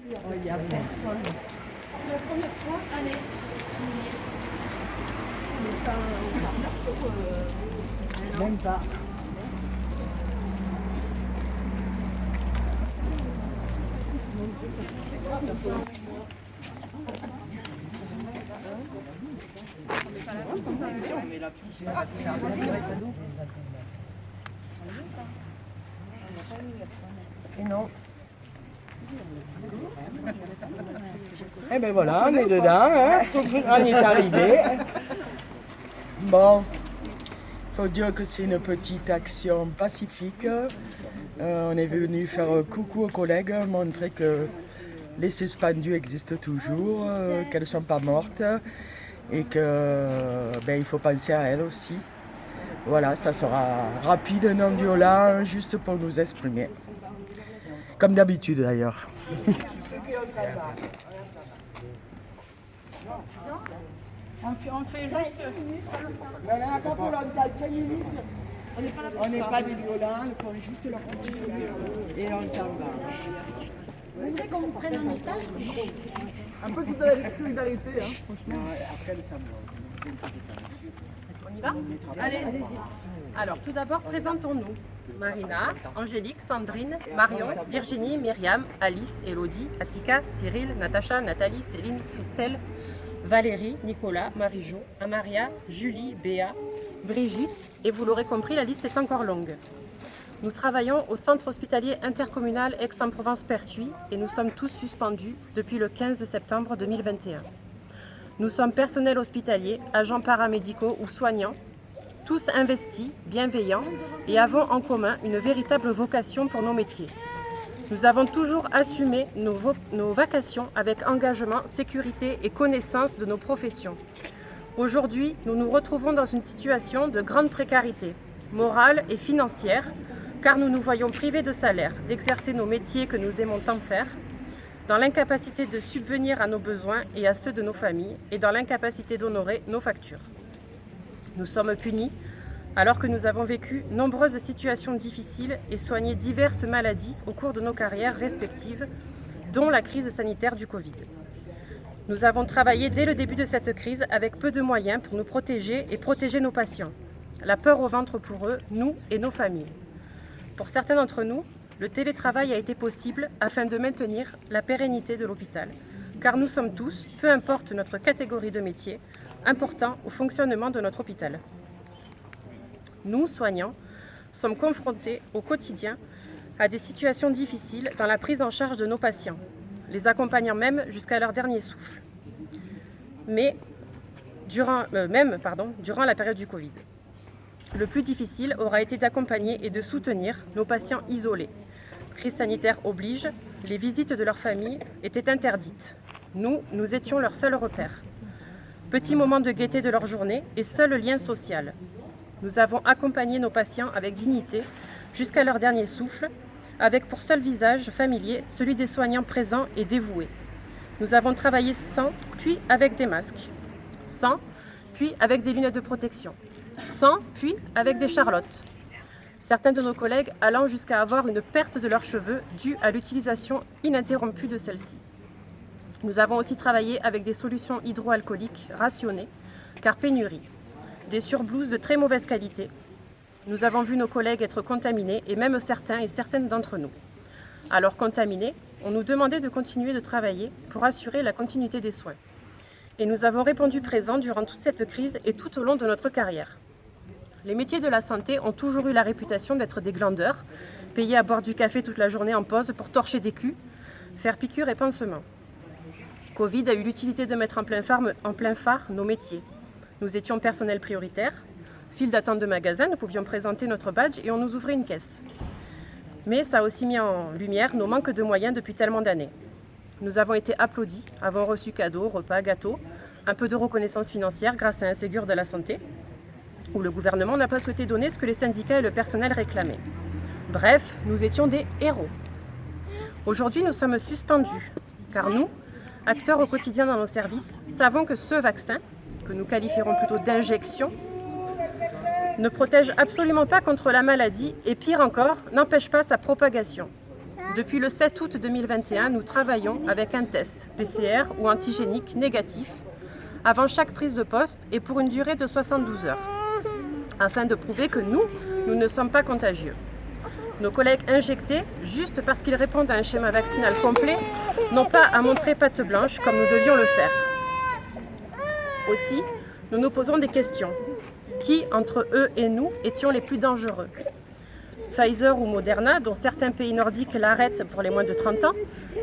Il y a personne. La première fois, allez. Même pas. Et non. Eh ben voilà, on est dedans, hein. On y est arrivé. Bon, faut dire que c'est une petite action pacifique. On est venu faire coucou aux collègues, montrer que les suspendues existent toujours, qu'elles ne sont pas mortes et que il faut penser à elles aussi. Voilà, ça sera rapide, non violent, juste pour nous exprimer. Comme d'habitude d'ailleurs. On fait juste. Mais on n'a pas pour longtemps, 5 minutes. On n'est pas des violents, ils font juste leur petit truc et on s'en va. Vous voulez qu'on vous prenne en otage? Un peu toute la solidarité, hein, franchement. Après, le savoir. On y va? Allez. Alors, tout d'abord, présentons-nous. Marina, Angélique, Sandrine, Marion, Virginie, Myriam, Alice, Elodie, Atika, Cyril, Natacha, Nathalie, Céline, Christelle, Valérie, Nicolas, Marie-Jo, Amaria, Julie, Béa, Brigitte, et vous l'aurez compris, la liste est encore longue. Nous travaillons au centre hospitalier intercommunal Aix-en-Provence-Pertuis et nous sommes tous suspendus depuis le 15 septembre 2021. Nous sommes personnels hospitaliers, agents paramédicaux ou soignants, tous investis, bienveillants et avons en commun une véritable vocation pour nos métiers. Nous avons toujours assumé nos vacations avec engagement, sécurité et connaissance de nos professions. Aujourd'hui, nous nous retrouvons dans une situation de grande précarité, morale et financière, car nous nous voyons privés de salaire, d'exercer nos métiers que nous aimons tant faire, dans l'incapacité de subvenir à nos besoins et à ceux de nos familles, et dans l'incapacité d'honorer nos factures. Nous sommes punis alors que nous avons vécu nombreuses situations difficiles et soigné diverses maladies au cours de nos carrières respectives, dont la crise sanitaire du Covid. Nous avons travaillé dès le début de cette crise avec peu de moyens pour nous protéger et protéger nos patients. La peur au ventre pour eux, nous et nos familles. Pour certains d'entre nous, le télétravail a été possible afin de maintenir la pérennité de l'hôpital, car nous sommes tous, peu importe notre catégorie de métier, importants au fonctionnement de notre hôpital. Nous, soignants, sommes confrontés au quotidien à des situations difficiles dans la prise en charge de nos patients, les accompagnant même jusqu'à leur dernier souffle. Durant la période du Covid. Le plus difficile aura été d'accompagner et de soutenir nos patients isolés. Crise sanitaire oblige, les visites de leurs familles étaient interdites. Nous étions leur seul repère. Petit moment de gaieté de leur journée et seul lien social. Nous avons accompagné nos patients avec dignité jusqu'à leur dernier souffle, avec pour seul visage familier celui des soignants présents et dévoués. Nous avons travaillé sans, puis avec des masques. Sans, puis avec des lunettes de protection. Sans, puis avec des charlottes. Certains de nos collègues allant jusqu'à avoir une perte de leurs cheveux due à l'utilisation ininterrompue de celles-ci. Nous avons aussi travaillé avec des solutions hydroalcooliques rationnées, car pénurie. Des surblouses de très mauvaise qualité. Nous avons vu nos collègues être contaminés, et même certains et certaines d'entre nous. Alors contaminés, on nous demandait de continuer de travailler pour assurer la continuité des soins. Et nous avons répondu présent durant toute cette crise et tout au long de notre carrière. Les métiers de la santé ont toujours eu la réputation d'être des glandeurs, payés à boire du café toute la journée en pause pour torcher des culs, faire piqûres et pansements. Covid a eu l'utilité de mettre en plein phare nos métiers. Nous étions personnel prioritaire, file d'attente de magasin, nous pouvions présenter notre badge et on nous ouvrait une caisse. Mais ça a aussi mis en lumière nos manques de moyens depuis tellement d'années. Nous avons été applaudis, avons reçu cadeaux, repas, gâteaux, un peu de reconnaissance financière grâce à un Ségur de la santé, où le gouvernement n'a pas souhaité donner ce que les syndicats et le personnel réclamaient. Bref, nous étions des héros. Aujourd'hui, nous sommes suspendus, car nous, acteurs au quotidien dans nos services, savons que ce vaccin, que nous qualifierons plutôt d'injection, ne protège absolument pas contre la maladie et pire encore, n'empêche pas sa propagation. Depuis le 7 août 2021, nous travaillons avec un test PCR ou antigénique négatif avant chaque prise de poste et pour une durée de 72 heures, afin de prouver que nous ne sommes pas contagieux. Nos collègues injectés, juste parce qu'ils répondent à un schéma vaccinal complet, n'ont pas à montrer patte blanche comme nous devions le faire. Aussi, nous nous posons des questions. Qui, entre eux et nous, étions les plus dangereux ? Pfizer ou Moderna, dont certains pays nordiques l'arrêtent pour les moins de 30 ans,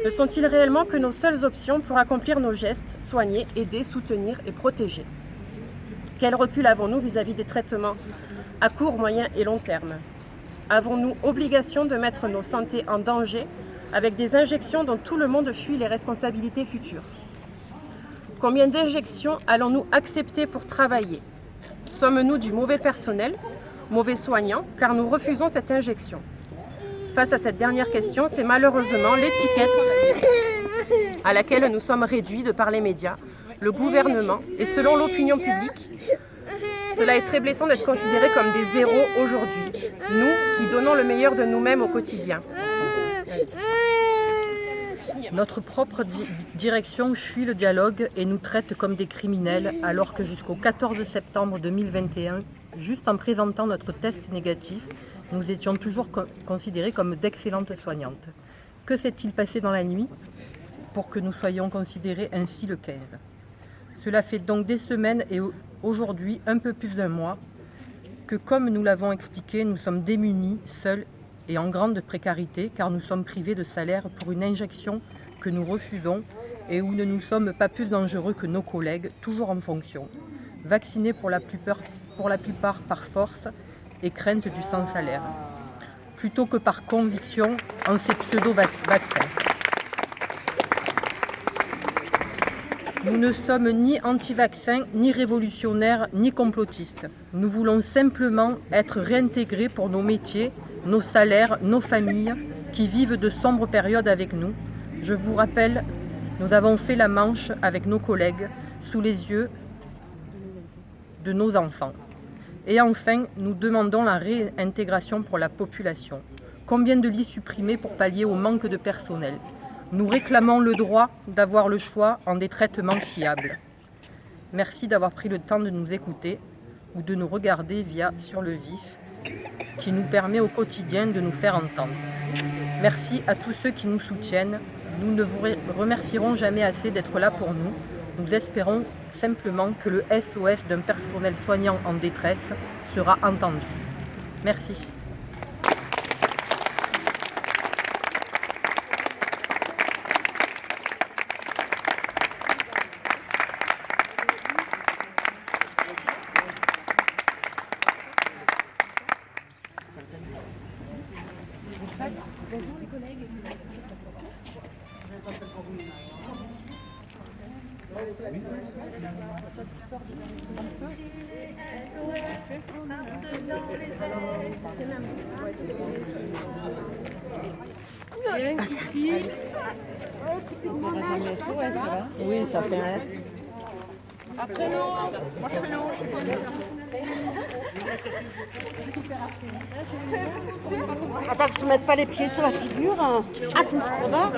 ne sont-ils réellement que nos seules options pour accomplir nos gestes, soigner, aider, soutenir et protéger ? Quel recul avons-nous vis-à-vis des traitements à court, moyen et long terme ? Avons-nous obligation de mettre nos santé en danger avec des injections dont tout le monde fuit les responsabilités futures ? Combien d'injections allons-nous accepter pour travailler ? Sommes-nous du mauvais personnel, mauvais soignants, car nous refusons cette injection ? Face à cette dernière question, c'est malheureusement l'étiquette à laquelle nous sommes réduits de par les médias, le gouvernement et selon l'opinion publique. Cela est très blessant d'être considérés comme des héros aujourd'hui, nous qui donnons le meilleur de nous-mêmes au quotidien. Notre propre direction fuit le dialogue et nous traite comme des criminels, alors que jusqu'au 14 septembre 2021, juste en présentant notre test négatif, nous étions toujours considérés comme d'excellentes soignantes. Que s'est-il passé dans la nuit pour que nous soyons considérés ainsi le 15 ? Cela fait donc des semaines et aujourd'hui un peu plus d'un mois que, comme nous l'avons expliqué, nous sommes démunis, seuls et en grande précarité, car nous sommes privés de salaire pour une injection que nous refusons et où nous ne sommes pas plus dangereux que nos collègues, toujours en fonction, vaccinés pour la plupart par force et crainte du sans-salaire, plutôt que par conviction en ces pseudo-vaccins. Nous ne sommes ni anti-vaccins, ni révolutionnaires, ni complotistes. Nous voulons simplement être réintégrés pour nos métiers, nos salaires, nos familles, qui vivent de sombres périodes avec nous. Je vous rappelle, nous avons fait la manche avec nos collègues, sous les yeux de nos enfants. Et enfin, nous demandons la réintégration pour la population. Combien de lits supprimés pour pallier au manque de personnel ? Nous réclamons le droit d'avoir le choix en des traitements fiables. Merci d'avoir pris le temps de nous écouter ou de nous regarder via Sur le Vif, qui nous permet au quotidien de nous faire entendre. Merci à tous ceux qui nous soutiennent. Nous ne vous remercierons jamais assez d'être là pour nous. Nous espérons simplement que le SOS d'un personnel soignant en détresse sera entendu. Merci. Bonjour les collègues. Ici. Oui, ça fait un... Après non. Moi je fais l'eau. À part que je ne mette pas les pieds sur la figure. À tout. Ça va?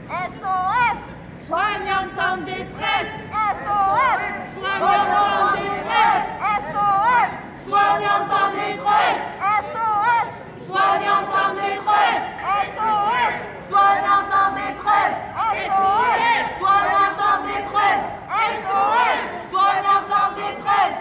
SOS! Soignante en détresse! SOS! Soignante en détresse! SOS! Soignante en détresse! SOS! Soignante en détresse! SOS! Soignante en détresse! SOS! Soignante en détresse! SOS! Soignante en détresse!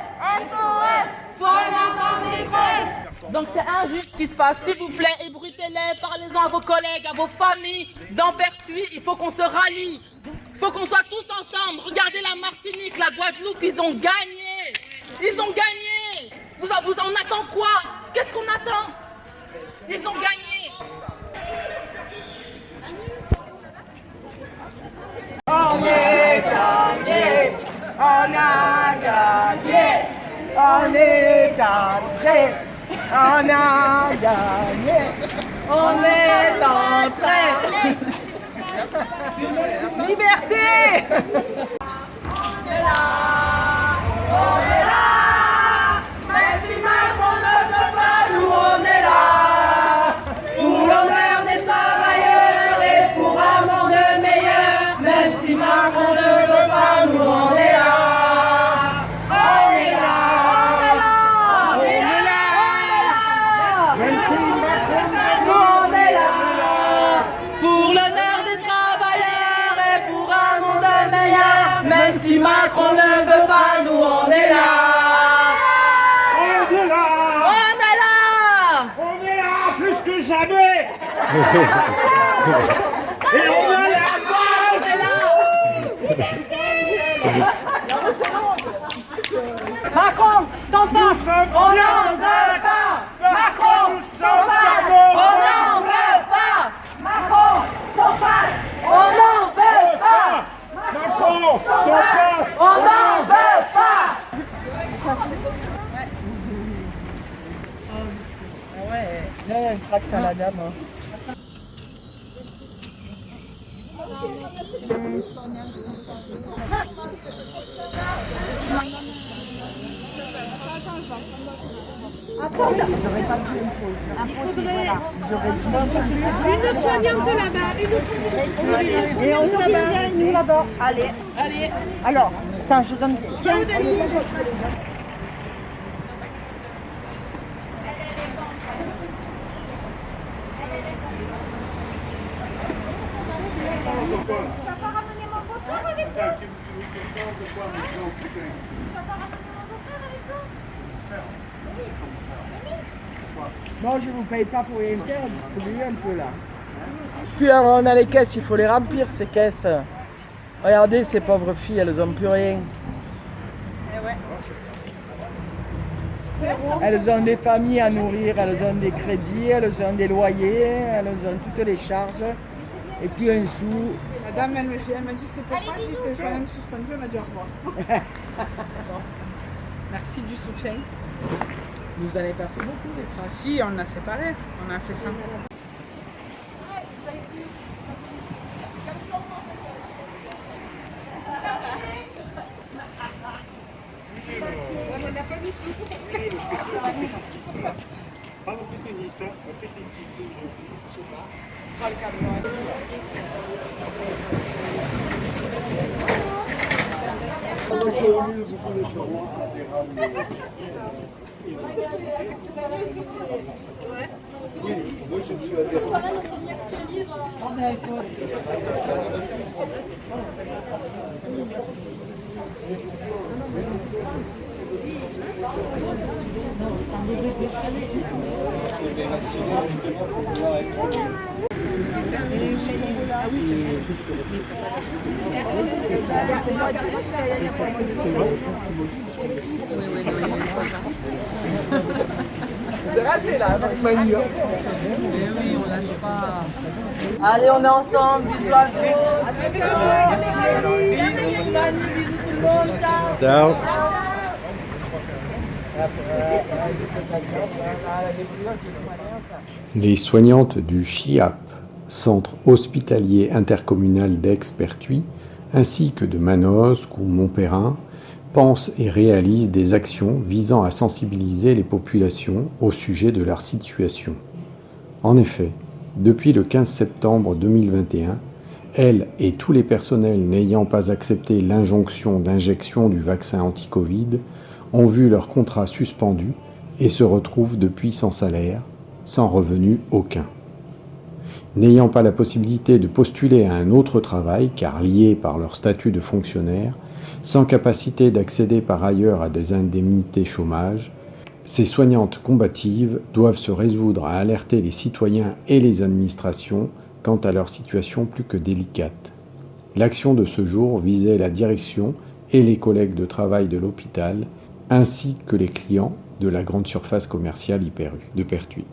SOS! Soignante en détresse! Donc c'est injuste ce qui se passe. S'il vous plaît, ébruitez-les, parlez-en à vos collègues, à vos familles. Dans Pertuis, il faut qu'on se rallie. Il faut qu'on soit tous ensemble. Regardez la Martinique, la Guadeloupe, ils ont gagné. Ils ont gagné. Vous en attend quoi? Qu'est-ce qu'on attend? Ils ont gagné. On est gagné. On a gagné. On est entré. On a gagné. On est entré. Liberté. On est là. On est là. Même si Macron ne veut pas, nous on est là. Pour l'honneur des travailleurs et pour un monde meilleur. Même si Macron ne veut pas, nous on est là. On est là. On est là. Même si Macron ne veut pas, on est là. Pour l'honneur des travailleurs et pour un monde meilleur. Même si Macron ne veut pas, nous on est là. On est là. On est là plus que jamais. Et on a la base. Macron, t'en passes. On n'en veut pas. Macron, t'en passes. On n'en veut pas. Macron, t'en passes. On n'en veut pas. Macron, t'en passes. On n'en veut pas. Ouais, là, elle craque à la dame. Une soignante là-bas, Et on là-bas, nous là-bas. Allez. Allez. Alors, attends, je donne. Tiens, Tu vas pas ramener mon beau-frère avec toi? Tu vas pas ramener mon beau-frère avec toi? Bon, je vous paye pas pour rien faire, distribuez un peu là. Puis on a les caisses, il faut les remplir ces caisses. Regardez ces pauvres filles, elles n'ont plus rien. Elles ont des familles à nourrir, elles ont des crédits, elles ont des loyers, elles ont toutes les charges. Et puis un sou. Madame, elle m'a dit c'est pas grave, si c'est quand même suspendu, elle m'a dit au revoir. Merci du soutien. Vous n'en avez pas fait beaucoup des phrases. Si, on a séparé, on a fait ça. C'est raté là, avec Manu. Allez, on est ensemble. Bisous à tous. Bisous Manu, bisous tout le monde. Ciao. Ciao. Les soignantes du CHIAP, Centre hospitalier intercommunal d'Aix-Pertuis, ainsi que de Manosque ou Montperrin, pensent et réalisent des actions visant à sensibiliser les populations au sujet de leur situation. En effet, depuis le 15 septembre 2021, elles et tous les personnels n'ayant pas accepté l'injonction d'injection du vaccin anti-Covid ont vu leur contrat suspendu et se retrouvent depuis sans salaire, sans revenu aucun. N'ayant pas la possibilité de postuler à un autre travail, car liés par leur statut de fonctionnaire, sans capacité d'accéder par ailleurs à des indemnités chômage, ces soignantes combatives doivent se résoudre à alerter les citoyens et les administrations quant à leur situation plus que délicate. L'action de ce jour visait la direction et les collègues de travail de l'hôpital, ainsi que les clients de la grande surface commerciale de Pertuis.